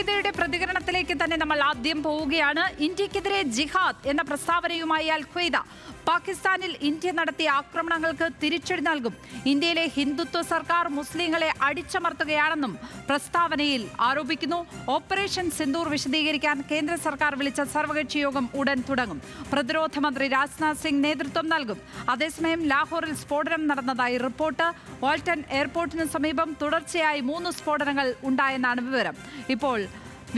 ഖ്വയ്ദയുടെ പ്രതികരണത്തിലേക്ക് തന്നെ നമ്മൾ ആദ്യം പോവുകയാണ്. ഇന്ത്യക്കെതിരെ ജിഹാദ് എന്ന പ്രസ്താവനയുമായി അൽ ഖ്വയ്ദ പാകിസ്ഥാനിൽ ഇന്ത്യ നടത്തിയ ആക്രമണങ്ങൾക്ക് തിരിച്ചടി നൽകും. ഇന്ത്യയിലെ ഹിന്ദുത്വ സർക്കാർ മുസ്ലിങ്ങളെ അടിച്ചമർത്തുകയാണെന്നും പ്രസ്താവനയിൽ ആരോപിക്കുന്നു. ഓപ്പറേഷൻ സിന്ദൂർ വിശദീകരിക്കാൻ കേന്ദ്ര സർക്കാർ വിളിച്ച സർവകക്ഷി യോഗം ഉടൻ തുടങ്ങും. പ്രതിരോധ മന്ത്രി രാജ്നാഥ് സിംഗ് നേതൃത്വം നൽകും. അതേസമയം ലാഹോറിൽ സ്ഫോടനം നടന്നതായി റിപ്പോർട്ട്. വാൾട്ടൺ എയർപോർട്ടിന് സമീപം തുടർച്ചയായി 3 സ്ഫോടനങ്ങൾ ഉണ്ടായെന്നാണ് വിവരം. ഇപ്പോൾ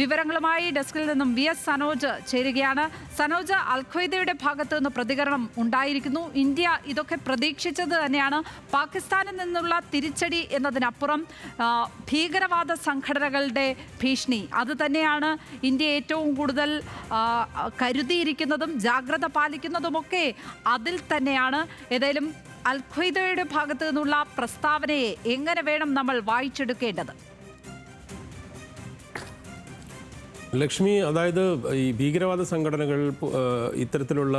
വിവരങ്ങളുമായി ഡെസ്കിൽ നിന്നും VS സനോജ് ചേരുകയാണ്. സനോജ്, അൽ ഖ്വയ്ദയുടെ ഭാഗത്തു നിന്ന് പ്രതികരണം ഉണ്ടായിരിക്കുന്നു. ഇന്ത്യ ഇതൊക്കെ പ്രതീക്ഷിച്ചത് തന്നെയാണ്. പാകിസ്ഥാനിൽ നിന്നുള്ള തിരിച്ചടി എന്നതിനപ്പുറം ഭീകരവാദ സംഘടനകളുടെ ഭീഷണി അത് തന്നെയാണ് ഇന്ത്യ ഏറ്റവും കൂടുതൽ കരുതിയിരിക്കുന്നതും ജാഗ്രത പാലിക്കുന്നതുമൊക്കെ അതിൽ തന്നെയാണ്. ഏതായാലും അൽ ഖ്വയ്ദയുടെ ഭാഗത്തു നിന്നുള്ള പ്രസ്താവനയെ എങ്ങനെ വേണം നമ്മൾ വായിച്ചെടുക്കേണ്ടത്? ലക്ഷ്മി, അതായത് ഈ ഭീകരവാദ സംഘടനകൾ ഇത്തരത്തിലുള്ള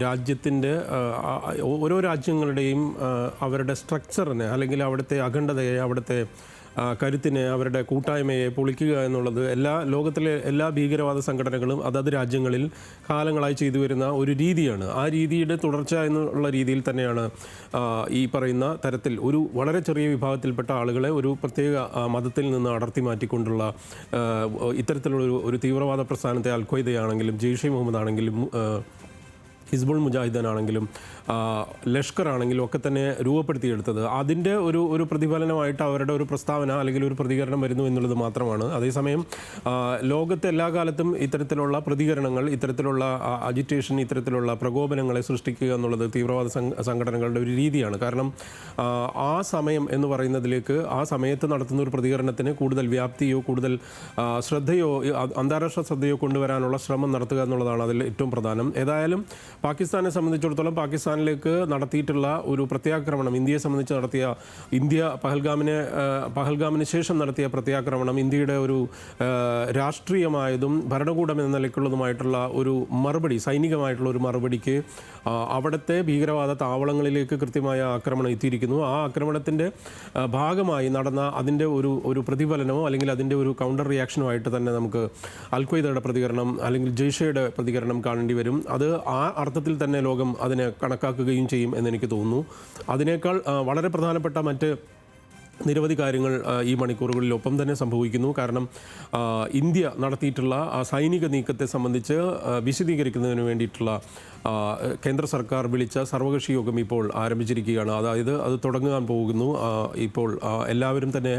രാജ്യത്തിൻ്റെ ഓരോ രാജ്യങ്ങളുടെയും അവരുടെ സ്ട്രക്ചറിനെ അല്ലെങ്കിൽ അവിടുത്തെ അഖണ്ഡതയെ, അവിടുത്തെ കരുത്തിനെ, അവരുടെ കൂട്ടായ്മയെ പൊളിക്കുക എന്നുള്ളത് ലോകത്തിലെ എല്ലാ ഭീകരവാദ സംഘടനകളും അതത് രാജ്യങ്ങളിൽ കാലങ്ങളായി ചെയ്തു വരുന്ന ഒരു രീതിയാണ്. ആ രീതിയുടെ തുടർച്ച എന്നുള്ള രീതിയിൽ തന്നെയാണ് ഈ പറയുന്ന തരത്തിൽ ഒരു വളരെ ചെറിയ വിഭാഗത്തിൽപ്പെട്ട ആളുകളെ ഒരു പ്രത്യേക മതത്തിൽ നിന്ന് അടർത്തി മാറ്റിക്കൊണ്ടുള്ള ഇത്തരത്തിലുള്ള ഒരു തീവ്രവാദ പ്രസ്ഥാനത്തെ അൽ ഖ്വയ്ദയാണെങ്കിലും ജെയ്ഷെ മുഹമ്മദ് ആണെങ്കിലും ഹിസ്ബുൾ മുജാഹിദീനാണെങ്കിലും ലഷ്കർ ആണെങ്കിലും ഒക്കെ തന്നെ രൂപപ്പെടുത്തിയെടുത്തത്. അതിൻ്റെ ഒരു പ്രതിഫലനമായിട്ട് അവരുടെ ഒരു പ്രസ്താവന അല്ലെങ്കിൽ ഒരു പ്രതികരണം വരുന്നു എന്നുള്ളത് മാത്രമാണ്. അതേസമയം ലോകത്തെ എല്ലാ കാലത്തും ഇത്തരത്തിലുള്ള പ്രതികരണങ്ങൾ, ഇത്തരത്തിലുള്ള അജിറ്റേഷൻ, ഇത്തരത്തിലുള്ള പ്രകോപനങ്ങളെ സൃഷ്ടിക്കുക എന്നുള്ളത് തീവ്രവാദ സംഘടനകളുടെ ഒരു രീതിയാണ്. കാരണം ആ സമയം എന്ന് പറയുന്നതിലേക്ക് ആ സമയത്ത് നടത്തുന്ന ഒരു പ്രതികരണത്തിന് കൂടുതൽ വ്യാപ്തിയോ കൂടുതൽ ശ്രദ്ധയോ അന്താരാഷ്ട്ര ശ്രദ്ധയോ കൊണ്ടുവരാനുള്ള ശ്രമം നടത്തുക എന്നുള്ളതാണ് അതിൽ ഏറ്റവും പ്രധാനം. ഏതായാലും പാകിസ്ഥാനെ സംബന്ധിച്ചിടത്തോളം പാകിസ്ഥാനിലേക്ക് നടത്തിയിട്ടുള്ള ഒരു പ്രത്യാക്രമണം, ഇന്ത്യയെ സംബന്ധിച്ച് നടത്തിയ പഹൽഗാമിന് ശേഷം നടത്തിയ പ്രത്യാക്രമണം ഇന്ത്യയുടെ ഒരു രാഷ്ട്രീയമായതും ഭരണകൂടം എന്ന നിലയ്ക്കുള്ളതുമായിട്ടുള്ള ഒരു മറുപടി, സൈനികമായിട്ടുള്ള ഒരു മറുപടിക്ക് അവിടുത്തെ ഭീകരവാദ താവളങ്ങളിലേക്ക് കൃത്യമായ ആക്രമണം എത്തിയിരിക്കുന്നു. ആ ആക്രമണത്തിൻ്റെ ഭാഗമായി നടന്ന അതിൻ്റെ ഒരു പ്രതിഫലനമോ അല്ലെങ്കിൽ അതിൻ്റെ ഒരു കൗണ്ടർ റിയാക്ഷനോ ആയിട്ട് തന്നെ നമുക്ക് അൽ ഖ്വയ്ദയുടെ പ്രതികരണം അല്ലെങ്കിൽ ജെയ്ഷയുടെ പ്രതികരണം കാണേണ്ടി വരും. അത് ആ അർത്ഥത്തിൽ തന്നെ ലോകം അതിനെ കണക്കാക്കുകയും ചെയ്യും എന്നെനിക്ക് തോന്നുന്നു. അതിനേക്കാൾ വളരെ പ്രധാനപ്പെട്ട മറ്റ് നിരവധി കാര്യങ്ങൾ ഈ മണിക്കൂറുകളിലൊപ്പം തന്നെ സംഭവിക്കുന്നു. കാരണം ഇന്ത്യ നടത്തിയിട്ടുള്ള സൈനിക നീക്കത്തെ സംബന്ധിച്ച് വിശദീകരിക്കുന്നതിന് വേണ്ടിയിട്ടുള്ള കേന്ദ്ര സർക്കാർ വിളിച്ച സർവകക്ഷി യോഗം ഇപ്പോൾ ആരംഭിച്ചിരിക്കുകയാണ്. അതായത് അത് തുടങ്ങാൻ പോകുന്നു. ഇപ്പോൾ എല്ലാവരും തന്നെ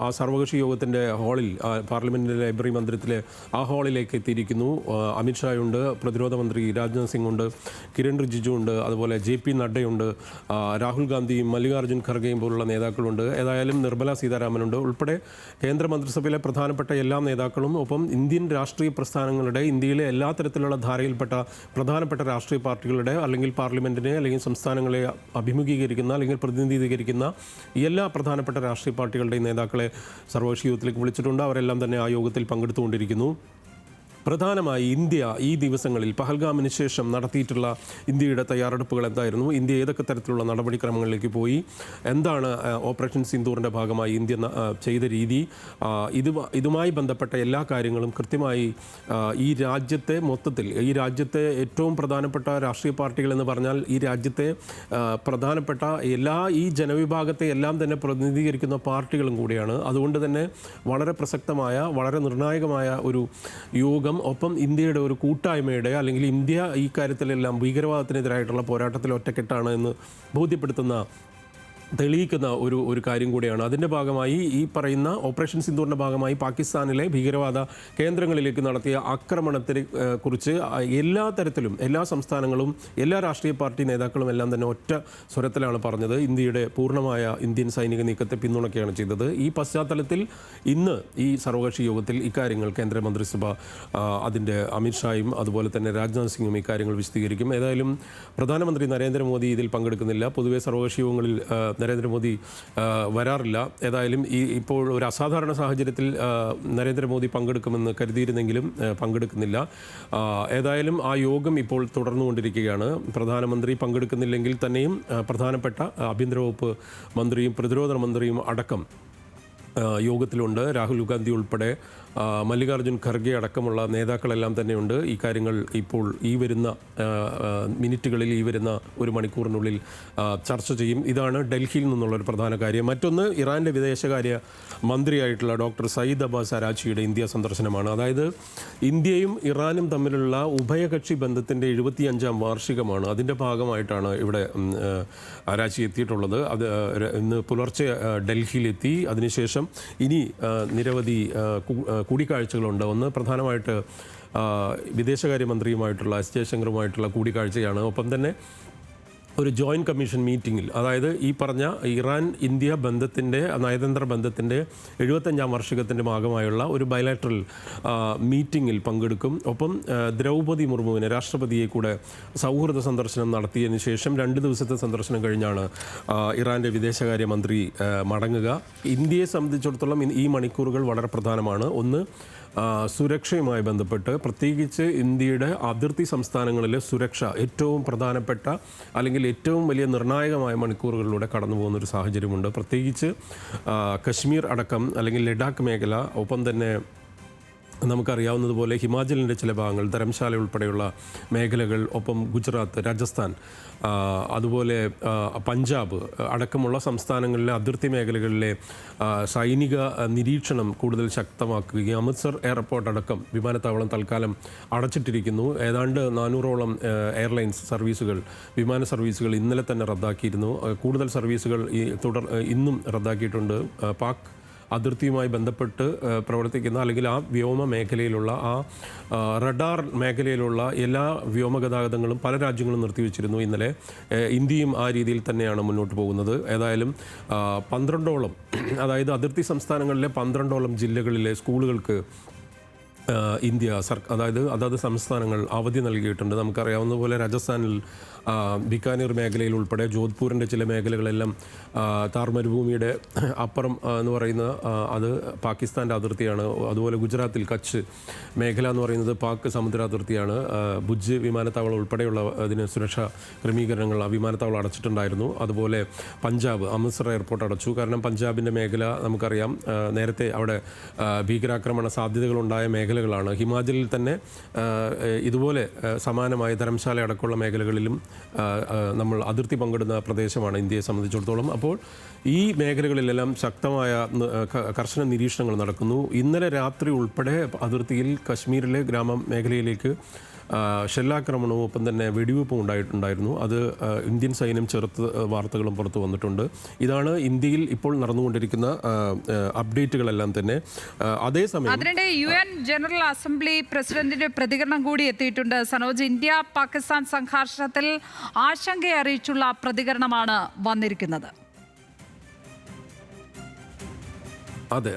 ആ സർവകക്ഷി യോഗത്തിൻ്റെ ഹാളിൽ, പാർലമെൻറ്റിൻ്റെ ലൈബ്രറി മന്ദിരത്തിലെ ആ ഹാളിലേക്ക് എത്തിയിരിക്കുന്നു. അമിത്ഷായുണ്ട്, പ്രതിരോധ മന്ത്രി രാജ്നാഥ് സിംഗ് ഉണ്ട്, കിരൺ റിജിജു ഉണ്ട്, അതുപോലെ JP നഡ്ഡയുണ്ട്, രാഹുൽ ഗാന്ധിയും മല്ലികാർജ്ജുൻ ഖർഗെയും പോലുള്ള നേതാക്കളുണ്ട്. ഏതായാലും നിർമ്മല സീതാരാമനുണ്ട്. ഉൾപ്പെടെ കേന്ദ്രമന്ത്രിസഭയിലെ പ്രധാനപ്പെട്ട എല്ലാ നേതാക്കളും, ഒപ്പം ഇന്ത്യൻ രാഷ്ട്രീയ പ്രസ്ഥാനങ്ങളുടെ, ഇന്ത്യയിലെ എല്ലാ തരത്തിലുള്ള ധാരയിൽപ്പെട്ട പ്രധാനപ്പെട്ട രാഷ്ട്രീയ പാർട്ടികളുടെ അല്ലെങ്കിൽ പാർലമെൻറ്റിനെ അല്ലെങ്കിൽ സംസ്ഥാനങ്ങളെ അഭിമുഖീകരിക്കുന്ന അല്ലെങ്കിൽ പ്രതിനിധീകരിക്കുന്ന എല്ലാ പ്രധാനപ്പെട്ട രാഷ്ട്രീയ പാർട്ടികളുടെയും നേതാക്കളെ സർവകക്ഷി യോഗത്തിലേക്ക് വിളിച്ചിട്ടുണ്ട്. അവരെല്ലാം തന്നെ ആ യോഗത്തിൽ പങ്കെടുത്തുകൊണ്ടിരിക്കുന്നു. പ്രധാനമായി ഇന്ത്യ ഈ ദിവസങ്ങളിൽ പഹൽഗാമിന് ശേഷം നടത്തിയിട്ടുള്ള ഇന്ത്യയുടെ തയ്യാറെടുപ്പുകൾ എന്തായിരുന്നു, ഇന്ത്യ ഏതൊക്കെ തരത്തിലുള്ള നടപടിക്രമങ്ങളിലേക്ക് പോയി, എന്താണ് ഓപ്പറേഷൻ സിന്ദൂറിൻ്റെ ഭാഗമായി ഇന്ത്യ ചെയ്ത രീതി, ഇതുമായി ബന്ധപ്പെട്ട എല്ലാ കാര്യങ്ങളും കൃത്യമായി ഈ രാജ്യത്തെ മൊത്തത്തിൽ, ഈ രാജ്യത്തെ ഏറ്റവും പ്രധാനപ്പെട്ട രാഷ്ട്രീയ പാർട്ടികൾ എന്ന് പറഞ്ഞാൽ ഈ രാജ്യത്തെ പ്രധാനപ്പെട്ട ഈ ജനവിഭാഗത്തെ എല്ലാം തന്നെ പ്രതിനിധീകരിക്കുന്ന പാർട്ടികളും കൂടിയാണ്. അതുകൊണ്ട് തന്നെ വളരെ പ്രസക്തമായ, വളരെ നിർണായകമായ ഒരു യോഗം, ഒപ്പം ഇന്ത്യയുടെ ഒരു കൂട്ടായ്മയുടെ അല്ലെങ്കിൽ ഇന്ത്യ ഈ കാര്യത്തിലെല്ലാം ഭീകരവാദത്തിനെതിരായിട്ടുള്ള പോരാട്ടത്തിൽ ഒറ്റക്കെട്ടാണ് എന്ന് ബോധ്യപ്പെടുത്തുന്ന, തെളിയിക്കുന്ന ഒരു കാര്യം കൂടിയാണ്. അതിൻ്റെ ഭാഗമായി ഈ പറയുന്ന ഓപ്പറേഷൻ സിന്ദൂറിൻ്റെ ഭാഗമായി പാകിസ്ഥാനിലെ ഭീകരവാദ കേന്ദ്രങ്ങളിലേക്ക് നടത്തിയ ആക്രമണത്തിനെ കുറിച്ച് എല്ലാ തരത്തിലും എല്ലാ സംസ്ഥാനങ്ങളും എല്ലാ രാഷ്ട്രീയ പാർട്ടി നേതാക്കളും എല്ലാം തന്നെ ഒറ്റ സ്വരത്തിലാണ് പറഞ്ഞത്. ഇന്ത്യയുടെ പൂർണ്ണമായ ഇന്ത്യൻ സൈനിക നീക്കത്തെ പിന്തുണയ്ക്കുകയാണ് ചെയ്തത്. ഈ പശ്ചാത്തലത്തിൽ ഇന്ന് ഈ സർവകക്ഷി യോഗത്തിൽ ഇക്കാര്യങ്ങൾ കേന്ദ്രമന്ത്രിസഭ അതിൻ്റെ അമിത്ഷായും അതുപോലെ തന്നെ രാജ്നാഥ് സിംഗും ഇക്കാര്യങ്ങൾ വിശദീകരിക്കും. ഏതായാലും പ്രധാനമന്ത്രി നരേന്ദ്രമോദി ഇതിൽ പങ്കെടുക്കുന്നില്ല. പൊതുവെ സർവകക്ഷി യോഗങ്ങളിൽ നരേന്ദ്രമോദി വരാറില്ല. ഏതായാലും ഇപ്പോൾ ഒരു അസാധാരണ സാഹചര്യത്തിൽ നരേന്ദ്രമോദി പങ്കെടുക്കുമെന്ന് കരുതിയിരുന്നെങ്കിലും പങ്കെടുക്കുന്നില്ല. ഏതായാലും ആ യോഗം ഇപ്പോൾ തുടർന്നുകൊണ്ടിരിക്കുകയാണ്. പ്രധാനമന്ത്രി പങ്കെടുക്കുന്നില്ലെങ്കിൽ തന്നെയും പ്രധാനപ്പെട്ട ആഭ്യന്തര വകുപ്പ് മന്ത്രിയും പ്രതിരോധ മന്ത്രിയും അടക്കം യോഗത്തിലുണ്ട്. രാഹുൽ ഗാന്ധി ഉൾപ്പെടെ മല്ലികാർജ്ജുൻ ഖർഗെ അടക്കമുള്ള നേതാക്കളെല്ലാം തന്നെയുണ്ട്. ഈ കാര്യങ്ങൾ ഇപ്പോൾ ഈ വരുന്ന മിനിറ്റുകളിൽ, ഈ വരുന്ന ഒരു മണിക്കൂറിനുള്ളിൽ ചർച്ച ചെയ്യും. ഇതാണ് ഡൽഹിയിൽ നിന്നുള്ളൊരു പ്രധാന കാര്യം. മറ്റൊന്ന് ഇറാൻ്റെ വിദേശകാര്യ മന്ത്രിയായിട്ടുള്ള ഡോക്ടർ സയ്യിദ് അബ്ബാസ് അരാച്ചിയുടെ ഇന്ത്യ സന്ദർശനമാണ്. അതായത് ഇന്ത്യയും ഇറാനും തമ്മിലുള്ള ഉഭയകക്ഷി ബന്ധത്തിൻ്റെ 75ാം വാർഷികമാണ്. അതിൻ്റെ ഭാഗമായിട്ടാണ് ഇവിടെ അരാച്ചി എത്തിയിട്ടുള്ളത്. അത് ഇന്ന് പുലർച്ചെ ഡൽഹിയിലെത്തി. അതിനുശേഷം ഇനി നിരവധി കൂടിക്കാഴ്ചകളുണ്ട്. ഒന്ന് പ്രധാനമായിട്ട് വിദേശകാര്യമന്ത്രിയുമായിട്ടുള്ള എസ് ജയശങ്കറുമായിട്ടുള്ള കൂടിക്കാഴ്ചയാണ്. ഒപ്പം തന്നെ ഒരു ജോയിൻറ്റ് കമ്മീഷൻ മീറ്റിങ്ങിൽ, അതായത് ഈ പറഞ്ഞ ഇറാൻ ഇന്ത്യ ബന്ധത്തിൻ്റെ, നയതന്ത്ര ബന്ധത്തിൻ്റെ 75ാം വാർഷികത്തിൻ്റെ ഭാഗമായുള്ള ഒരു ബയലാറ്ററൽ മീറ്റിങ്ങിൽ പങ്കെടുക്കും. ഒപ്പം ദ്രൗപദി മുർമുവിനെ, രാഷ്ട്രപതിയെ കൂടെ സൗഹൃദ സന്ദർശനം നടത്തിയതിന് ശേഷം 2 ദിവസത്തെ സന്ദർശനം കഴിഞ്ഞാണ് ഇറാൻ്റെ വിദേശകാര്യമന്ത്രി മടങ്ങുക. ഇന്ത്യയെ സംബന്ധിച്ചിടത്തോളം ഈ മണിക്കൂറുകൾ വളരെ പ്രധാനമാണ്. ഒന്ന്, സുരക്ഷയുമായി ബന്ധപ്പെട്ട്, പ്രത്യേകിച്ച് ഇന്ത്യയുടെ അതിർത്തി സംസ്ഥാനങ്ങളിലെ സുരക്ഷ ഏറ്റവും പ്രധാനപ്പെട്ട, അല്ലെങ്കിൽ ഏറ്റവും വലിയ നിർണായകമായ മണിക്കൂറുകളിലൂടെ കടന്നു പോകുന്നൊരു സാഹചര്യമുണ്ട്. പ്രത്യേകിച്ച് കശ്മീർ അടക്കം, അല്ലെങ്കിൽ ലഡാക്ക് മേഖല, ഒപ്പം തന്നെ നമുക്കറിയാവുന്നതുപോലെ ഹിമാചലിൻ്റെ ചില ഭാഗങ്ങൾ, ധരംശാല ഉൾപ്പെടെയുള്ള മേഖലകൾ, ഒപ്പം ഗുജറാത്ത്, രാജസ്ഥാൻ, അതുപോലെ പഞ്ചാബ് അടക്കമുള്ള സംസ്ഥാനങ്ങളിലെ അതിർത്തി മേഖലകളിലെ സൈനിക നിരീക്ഷണം കൂടുതൽ ശക്തമാക്കുകയും, അമൃത്സർ എയർപോർട്ട് അടക്കം വിമാനത്താവളം തൽക്കാലം അടച്ചിട്ടിരിക്കുന്നു. ഏതാണ്ട് 400ഓളം എയർലൈൻസ് സർവീസുകൾ, വിമാന സർവീസുകൾ ഇന്നലെ തന്നെ റദ്ദാക്കിയിരുന്നു. കൂടുതൽ സർവീസുകൾ ഇന്നും റദ്ദാക്കിയിട്ടുണ്ട്. പാക് അതിർത്തിയുമായി ബന്ധപ്പെട്ട് പ്രവർത്തിക്കുന്ന, അല്ലെങ്കിൽ ആ വ്യോമ മേഖലയിലുള്ള, ആ റഡാർ മേഖലയിലുള്ള എല്ലാ വ്യോമഗതാഗതങ്ങളും പല രാജ്യങ്ങളും നിർത്തിവെച്ചിരുന്നു ഇന്നലെ. ഇന്ത്യയും ആ രീതിയിൽ തന്നെയാണ് മുന്നോട്ട് പോകുന്നത്. ഏതായാലും 12ഓളം, അതായത് അതിർത്തി സംസ്ഥാനങ്ങളിലെ 12ഓളം ജില്ലകളിലെ സ്കൂളുകൾക്ക് ഇന്ത്യ അതായത് സംസ്ഥാനങ്ങൾ അവധി നൽകിയിട്ടുണ്ട്. നമുക്കറിയാവുന്നതുപോലെ രാജസ്ഥാനിൽ ബിക്കാനീർ മേഖലയിൽ ഉൾപ്പെടെ ജോധ്പൂരിൻ്റെ ചില മേഖലകളെല്ലാം താർ മരുഭൂമിയുടെ അപ്പുറം എന്ന് പറയുന്ന അത് പാകിസ്ഥാൻ്റെ അതിർത്തിയാണ്. അതുപോലെ ഗുജറാത്തിൽ കച്ച് മേഖല എന്ന് പറയുന്നത് പാക് സമുദ്ര അതിർത്തിയാണ്. ഭുജ് വിമാനത്താവളം ഉൾപ്പെടെയുള്ള അതിന് സുരക്ഷാ ക്രമീകരണങ്ങൾ ആ വിമാനത്താവളം അടച്ചിട്ടുണ്ടായിരുന്നു. അതുപോലെ പഞ്ചാബ്, അമൃത്സർ എയർപോർട്ട് അടച്ചു. കാരണം പഞ്ചാബിൻ്റെ മേഖല നമുക്കറിയാം, നേരത്തെ അവിടെ ഭീകരാക്രമണ സാധ്യതകളുണ്ടായ മേഖലകളാണ്. ഹിമാചലിൽ തന്നെ ഇതുപോലെ സമാനമായ ധരംശാല അടക്കമുള്ള മേഖലകളിലും നമ്മൾ അതിർത്തി പങ്കിടുന്ന പ്രദേശമാണ് ഇന്ത്യയെ സംബന്ധിച്ചിടത്തോളം. അപ്പോൾ ഈ മേഖലകളിലെല്ലാം ശക്തമായ കർശന നിരീക്ഷണങ്ങൾ നടക്കുന്നു. ഇന്നലെ രാത്രി ഉൾപ്പെടെ അതിർത്തിയിൽ കശ്മീരിലെ ഗ്രാമമേഖലയിലേക്ക് ഷെല്ലാക്രമണവും ഒപ്പം തന്നെ വെടിവെപ്പും ഉണ്ടായിരുന്നു. അത് ഇന്ത്യൻ സൈന്യം ചെറുത്ത് വാർത്തകളും പുറത്തു വന്നിട്ടുണ്ട്. ഇതാണ് ഇന്ത്യയിൽ ഇപ്പോൾ നടന്നുകൊണ്ടിരിക്കുന്ന അപ്ഡേറ്റുകളെല്ലാം തന്നെ. അതേസമയം അതിനിടെ UN ജനറൽ അസംബ്ലി പ്രസിഡന്റിന്റെ പ്രതികരണം കൂടി എത്തിയിട്ടുണ്ട്. സനോജ്, ഇന്ത്യ പാകിസ്ഥാൻ സംഘർഷത്തിൽ ആശങ്ക അറിയിച്ചുള്ള പ്രതികരണമാണ് വന്നിരിക്കുന്നത്. അതെ,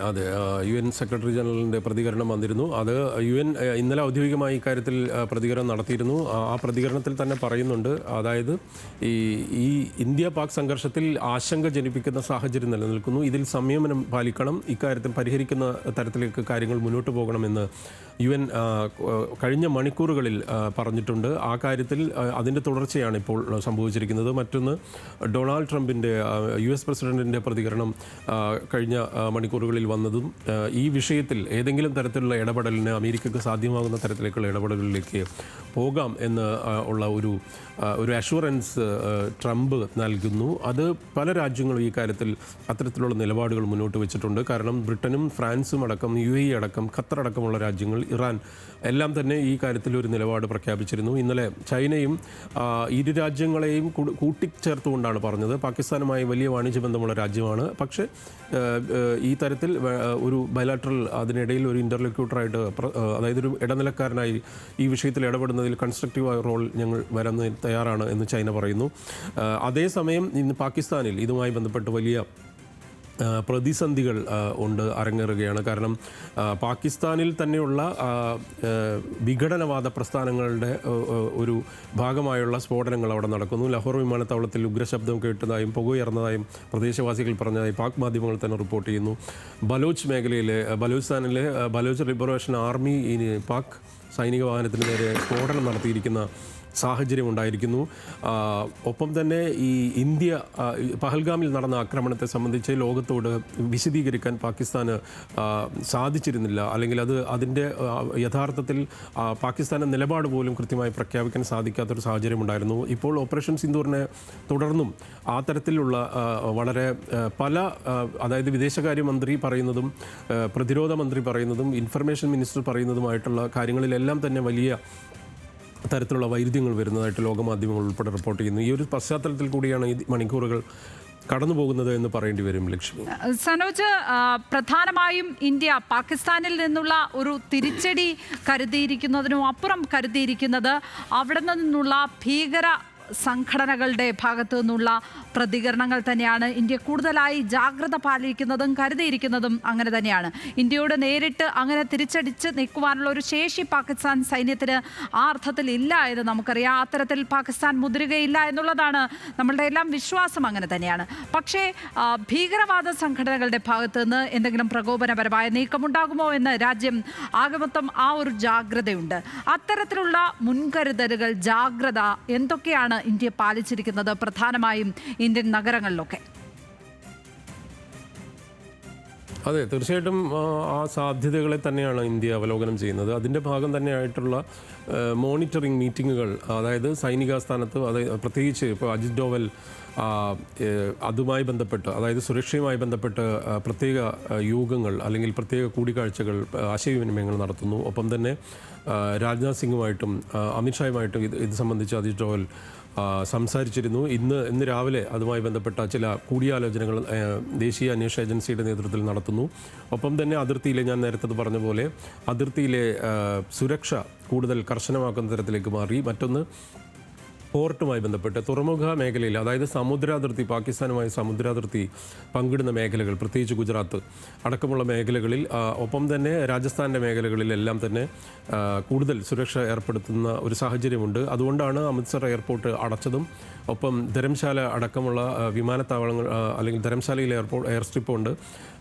UN സെക്രട്ടറി ജനറലിൻ്റെ പ്രതികരണം വന്നിരുന്നു. അത് UN ഇന്നലെ ഔദ്യോഗികമായി ഇക്കാര്യത്തിൽ പ്രതികരണം നടത്തിയിരുന്നു. ആ പ്രതികരണത്തിൽ തന്നെ പറയുന്നുണ്ട്, അതായത് ഈ ഇന്ത്യ പാക് സംഘർഷത്തിൽ ആശങ്ക ജനിപ്പിക്കുന്ന സാഹചര്യം നിലനിൽക്കുന്നു. ഇതിൽ സംയമനം പാലിക്കണം. ഇക്കാര്യത്തിൽ പരിഹരിക്കുന്ന തരത്തിലേക്ക് കാര്യങ്ങൾ മുന്നോട്ട് പോകണമെന്ന് UN കഴിഞ്ഞ മണിക്കൂറുകളിൽ പറഞ്ഞിട്ടുണ്ട്. ആ കാര്യത്തിൽ അതിൻ്റെ തുടർച്ചയാണ് ഇപ്പോൾ സംഭവിച്ചിരിക്കുന്നത്. മറ്റൊന്ന്, ഡൊണാൾഡ് ട്രംപിൻ്റെ US പ്രസിഡന്റിൻ്റെ പ്രതികരണം കഴിഞ്ഞ മണിക്കൂറുകളിൽ വന്നതും ഈ വിഷയത്തിൽ ഏതെങ്കിലും തരത്തിലുള്ള ഇടപെടലിന് അമേരിക്കക്ക് സാധ്യമാകുന്ന തരത്തിലേക്കുള്ള ഇടപെടലിലേക്ക് പോകാം എന്ന് ഉള്ള ഒരു അഷുറൻസ് ട്രംപ് നൽകുന്നു. അത് പല രാജ്യങ്ങളും ഈ കാര്യത്തിൽ അത്തരത്തിലുള്ള നിലപാടുകൾ മുന്നോട്ട് വെച്ചിട്ടുണ്ട്. കാരണം ബ്രിട്ടനും ഫ്രാൻസും അടക്കം, UAE അടക്കം, ഖത്തർ അടക്കമുള്ള രാജ്യങ്ങൾ, ഇറാൻ എല്ലാം തന്നെ ഈ കാര്യത്തിൽ ഒരു നിലപാട് പ്രഖ്യാപിച്ചിരുന്നു. ഇന്നലെ ചൈനയും ഇരു രാജ്യങ്ങളെയും കൂട്ടിച്ചേർത്തുകൊണ്ടാണ് പറഞ്ഞത്, പാകിസ്ഥാനുമായി വലിയ വാണിജ്യ ബന്ധമുള്ള രാജ്യമാണ്, പക്ഷേ ഈ തരത്തിൽ ഒരു ബയലാറ്ററൽ, അതിനിടയിൽ ഒരു ഇൻ്റർലോക്യൂട്ടറായിട്ട്, അതായത് ഒരു ഇടനിലക്കാരനായി ഈ വിഷയത്തിൽ ഇടപെടുന്നതിൽ കൺസ്ട്രക്റ്റീവായ റോൾ ഞങ്ങൾ വരാൻ തയ്യാറാണ് എന്ന് ചൈന പറയുന്നു. അതേസമയം ഇന്ന് പാകിസ്ഥാനിൽ ഇതുമായി ബന്ധപ്പെട്ട് വലിയ പ്രതിസന്ധികൾ അരങ്ങേറുകയാണ്. കാരണം പാകിസ്ഥാനിൽ തന്നെയുള്ള വിഘടനവാദ പ്രസ്ഥാനങ്ങളുടെ ഒരു ഭാഗമായുള്ള സ്ഫോടനങ്ങൾ അവിടെ നടക്കുന്നു. ലാഹോർ വിമാനത്താവളത്തിൽ ഉഗ്രശബ്ദം കേട്ടതായും പുകയുയർന്നതായും പ്രദേശവാസികൾ പറഞ്ഞതായി പാക് മാധ്യമങ്ങൾ തന്നെ റിപ്പോർട്ട് ചെയ്യുന്നു. ബലോച്ച് മേഖലയിലെ ബലോച്ച് ലിബറേഷൻ ആർമി പാക് സൈനിക വാഹനത്തിന് നേരെ സ്ഫോടനം നടത്തിയിരിക്കുന്ന സാഹചര്യം ഉണ്ടായിരിക്കുന്നു. ഒപ്പം തന്നെ ഈ ഇന്ത്യ പഹൽഗാമിൽ നടന്ന ആക്രമണത്തെ സംബന്ധിച്ച് ലോകത്തോട് വിശദീകരിക്കാൻ പാകിസ്ഥാന് സാധിച്ചിരുന്നില്ല, അല്ലെങ്കിൽ അതിൻ്റെ യഥാർത്ഥത്തിൽ പാകിസ്ഥാൻ്റെ നിലപാട് പോലും കൃത്യമായി പ്രഖ്യാപിക്കാൻ സാധിക്കാത്തൊരു സാഹചര്യം ഉണ്ടായിരുന്നു. ഇപ്പോൾ ഓപ്പറേഷൻ സിന്ദൂറിനെ തുടർന്നും ആ തരത്തിലുള്ള വളരെ പല, അതായത് വിദേശകാര്യമന്ത്രി പറയുന്നതും പ്രതിരോധ മന്ത്രി പറയുന്നതും ഇൻഫർമേഷൻ മിനിസ്റ്റർ പറയുന്നതുമായിട്ടുള്ള കാര്യങ്ങളിലെല്ലാം തന്നെ വലിയ തരത്തിലുള്ള വൈരുദ്ധ്യങ്ങൾ വരുന്നതായിട്ട് ലോകമാധ്യമങ്ങൾ ഉൾപ്പെടെ റിപ്പോർട്ട് ചെയ്യുന്നു. ഈ ഒരു പശ്ചാത്തലത്തിൽ കൂടിയാണ് ഈ മണിക്കൂറുകൾ കടന്നു പോകുന്നത് എന്ന് പറയേണ്ടി വരും. ലക്ഷ്മി, സനോജ്, പ്രധാനമായും ഇന്ത്യ പാകിസ്ഥാനിൽ നിന്നുള്ള ഒരു തിരിച്ചടി കരുതിയിരിക്കുന്നതിനും അപ്പുറം കരുതിയിരിക്കുന്നത് അവിടെ നിന്നുള്ള ഭീകര സംഘടനകളുടെ ഭാഗത്തു നിന്നുള്ള പ്രതികരണങ്ങൾ തന്നെയാണ്. ഇന്ത്യ കൂടുതലായി ജാഗ്രത പാലിക്കുന്നതും കരുതിയിരിക്കുന്നതും അങ്ങനെ തന്നെയാണ്. ഇന്ത്യയോട് നേരിട്ട് അങ്ങനെ തിരിച്ചടിച്ച് നിൽക്കുവാനുള്ള ഒരു ശേഷി പാകിസ്ഥാൻ സൈന്യത്തിന് ആ അർത്ഥത്തിൽ ഇല്ല എന്ന് നമുക്കറിയാം. അത്തരത്തിൽ പാകിസ്ഥാൻ മുതിരുകയില്ല എന്നുള്ളതാണ് നമ്മളുടെ എല്ലാം വിശ്വാസം. അങ്ങനെ തന്നെയാണ്. പക്ഷേ ഭീകരവാദ സംഘടനകളുടെ ഭാഗത്ത് നിന്ന് എന്തെങ്കിലും പ്രകോപനപരമായ നീക്കമുണ്ടാകുമോ എന്ന് രാജ്യം ആകമൊത്തം ആ ഒരു ജാഗ്രതയുണ്ട്. അത്തരത്തിലുള്ള മുൻകരുതലുകൾ, ജാഗ്രത എന്തൊക്കെയാണ് ഇന്ത്യ പാലിച്ചിരിക്കുന്നത് പ്രധാനമായും ഇന്ത്യൻ നഗരങ്ങളിലൊക്കെ? അതെ, തീർച്ചയായിട്ടും ആ സാധ്യതകളെ തന്നെയാണ് ഇന്ത്യ അവലോകനം ചെയ്യുന്നത്. അതിൻ്റെ ഭാഗം തന്നെയായിട്ടുള്ള മോണിറ്ററിംഗ് മീറ്റിങ്ങുകൾ, അതായത് സൈനികാസ്ഥാനത്ത്, അതായത് പ്രത്യേകിച്ച് ഇപ്പോൾ അജിത് ഡോവൽ അതുമായി ബന്ധപ്പെട്ട്, അതായത് സുരക്ഷയുമായി ബന്ധപ്പെട്ട് പ്രത്യേക യോഗങ്ങൾ അല്ലെങ്കിൽ പ്രത്യേക കൂടിക്കാഴ്ചകൾ, ആശയവിനിമയങ്ങൾ നടത്തുന്നു. ഒപ്പം തന്നെ രാജ്നാഥ് സിംഗുമായിട്ടും അമിത്ഷായുമായിട്ടും ഇത് സംബന്ധിച്ച് അജിത് ഡോവൽ സംസാരിച്ചിരുന്നു. ഇന്ന് രാവിലെ അതുമായി ബന്ധപ്പെട്ട ചില കൂടിയാലോചനകൾ ദേശീയ അന്വേഷണ ഏജൻസിയുടെ നേതൃത്വത്തിൽ നടത്തുന്നു. ഒപ്പം തന്നെ അതിർത്തിയിലെ, ഞാൻ നേരത്തെ പറഞ്ഞ പോലെ അതിർത്തിയിലെ സുരക്ഷ കൂടുതൽ കർശനമാക്കുന്ന തരത്തിലേക്ക് മാറി. മറ്റൊന്ന്, പോർട്ടുമായി ബന്ധപ്പെട്ട് തുറമുഖ മേഖലയിൽ, അതായത് സമുദ്രാതിർത്തി, പാകിസ്ഥാനുമായി സമുദ്രാതിർത്തി പങ്കിടുന്ന മേഖലകൾ, പ്രത്യേകിച്ച് ഗുജറാത്ത് അടക്കമുള്ള മേഖലകളിൽ, ഒപ്പം തന്നെ രാജസ്ഥാൻ്റെ മേഖലകളിലെല്ലാം തന്നെ കൂടുതൽ സുരക്ഷ ഏർപ്പെടുത്തുന്ന ഒരു സാഹചര്യമുണ്ട്. അതുകൊണ്ടാണ് അമൃത്സർ എയർപോർട്ട് അടച്ചതും ഒപ്പം ധരംശാല അടക്കമുള്ള വിമാനത്താവളങ്ങൾ, അല്ലെങ്കിൽ ധരംശാലയിൽ എയർ സ്ട്രിപ്പ് ഉണ്ട്.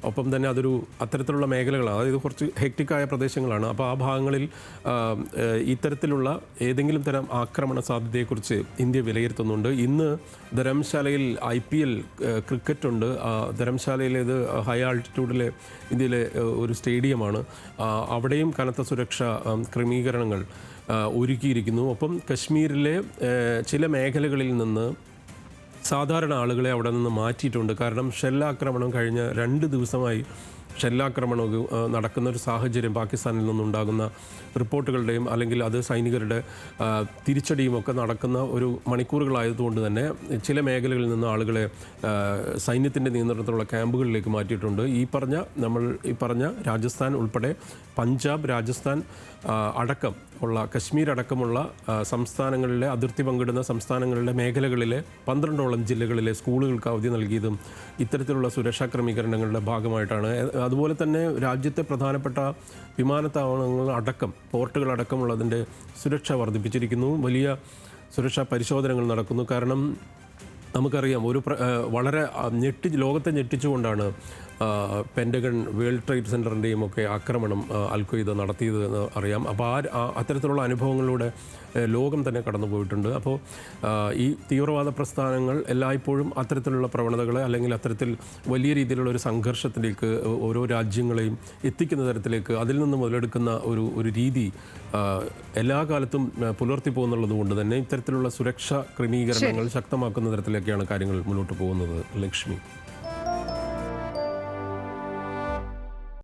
ഒപ്പം തന്നെ അതൊരു അത്തരത്തിലുള്ള മേഖലകളാണ്, അതായത് കുറച്ച് ഹെക്റ്റിക്കായ പ്രദേശങ്ങളാണ്. അപ്പോൾ ആ ഭാഗങ്ങളിൽ ഇത്തരത്തിലുള്ള ഏതെങ്കിലും തരം ആക്രമണ സാധ്യതയെക്കുറിച്ച് ഇന്ത്യ വിലയിരുത്തുന്നുണ്ട്. ഇന്ന് ധരംശാലയിൽ IPL ക്രിക്കറ്റ് ഉണ്ട്. ധരംശാലയിലേത് ഹൈ ആൾട്ടിറ്റ്യൂഡിലെ ഇന്ത്യയിലെ ഒരു സ്റ്റേഡിയമാണ്. അവിടെയും കനത്ത സുരക്ഷാ ക്രമീകരണങ്ങൾ ഒരുക്കിയിരിക്കുന്നു. ഒപ്പം കശ്മീരിലെ ചില മേഖലകളിൽ നിന്ന് സാധാരണ ആളുകളെ അവിടെ നിന്ന് മാറ്റിയിട്ടുണ്ട്. കാരണം ഷെല്ലാക്രമണം കഴിഞ്ഞ 2 ദിവസമായി ഷെല്ലാക്രമണവും നടക്കുന്ന ഒരു സാഹചര്യം പാകിസ്ഥാനിൽ നിന്നുണ്ടാകുന്ന റിപ്പോർട്ടുകളുടെയും, അല്ലെങ്കിൽ അത് സൈനികരുടെ തിരിച്ചടിയും ഒക്കെ നടക്കുന്ന ഒരു മണിക്കൂറുകളായതുകൊണ്ട് തന്നെ ചില മേഖലകളിൽ നിന്ന് ആളുകളെ സൈന്യത്തിൻ്റെ നിയന്ത്രണത്തിലുള്ള ക്യാമ്പുകളിലേക്ക് മാറ്റിയിട്ടുണ്ട്. ഈ പറഞ്ഞ രാജസ്ഥാൻ ഉൾപ്പെടെ പഞ്ചാബ്, രാജസ്ഥാൻ അടക്കം ഉള്ള, കശ്മീർ അടക്കമുള്ള സംസ്ഥാനങ്ങളിലെ, അതിർത്തി പങ്കിടുന്ന സംസ്ഥാനങ്ങളിലെ മേഖലകളിലെ 12ഓളം ജില്ലകളിലെ സ്കൂളുകൾക്ക് അവധി നൽകിയതും ഇത്തരത്തിലുള്ള സുരക്ഷാ ക്രമീകരണങ്ങളുടെ ഭാഗമായിട്ടാണ്. അതുപോലെ തന്നെ രാജ്യത്തെ പ്രധാനപ്പെട്ട വിമാനത്താവളങ്ങൾ അടക്കം, പോർട്ടുകൾ അടക്കമുള്ളതിൻ്റെ സുരക്ഷ വർദ്ധിപ്പിച്ചിരിക്കുന്നു. വലിയ സുരക്ഷാ പരിശോധനകൾ നടക്കുന്നു. കാരണം നമുക്കറിയാം, വളരെ ലോകത്തെ ഞെട്ടിച്ചുകൊണ്ടാണ് പെൻറ്റഗൺ, വേൾഡ് ട്രേഡ് സെൻറ്ററിൻ്റെയും ഒക്കെ ആക്രമണം അൽ-ഖ്വയ്ദ നടത്തിയത് എന്ന് അറിയാം. അപ്പോൾ അത്തരത്തിലുള്ള അനുഭവങ്ങളിലൂടെ ലോകം തന്നെ കടന്നുപോയിട്ടുണ്ട്. അപ്പോൾ ഈ തീവ്രവാദ പ്രസ്ഥാനങ്ങൾ എല്ലായ്പ്പോഴും അത്തരത്തിലുള്ള പ്രവണതകളെ, അല്ലെങ്കിൽ അത്തരത്തിൽ വലിയ രീതിയിലുള്ള ഒരു സംഘർഷത്തിലേക്ക് ഓരോ രാജ്യങ്ങളെയും എത്തിക്കുന്ന തരത്തിലേക്ക്, അതിൽ നിന്ന് മുതലെടുക്കുന്ന ഒരു രീതി എല്ലാ കാലത്തും പുലർത്തി പോകുന്നുള്ളത് കൊണ്ട് തന്നെ ഇത്തരത്തിലുള്ള സുരക്ഷാ ക്രമീകരണങ്ങൾ ശക്തമാക്കുന്ന തരത്തിലേക്കാണ് കാര്യങ്ങൾ മുന്നോട്ട് പോകുന്നത്. ലക്ഷ്മി.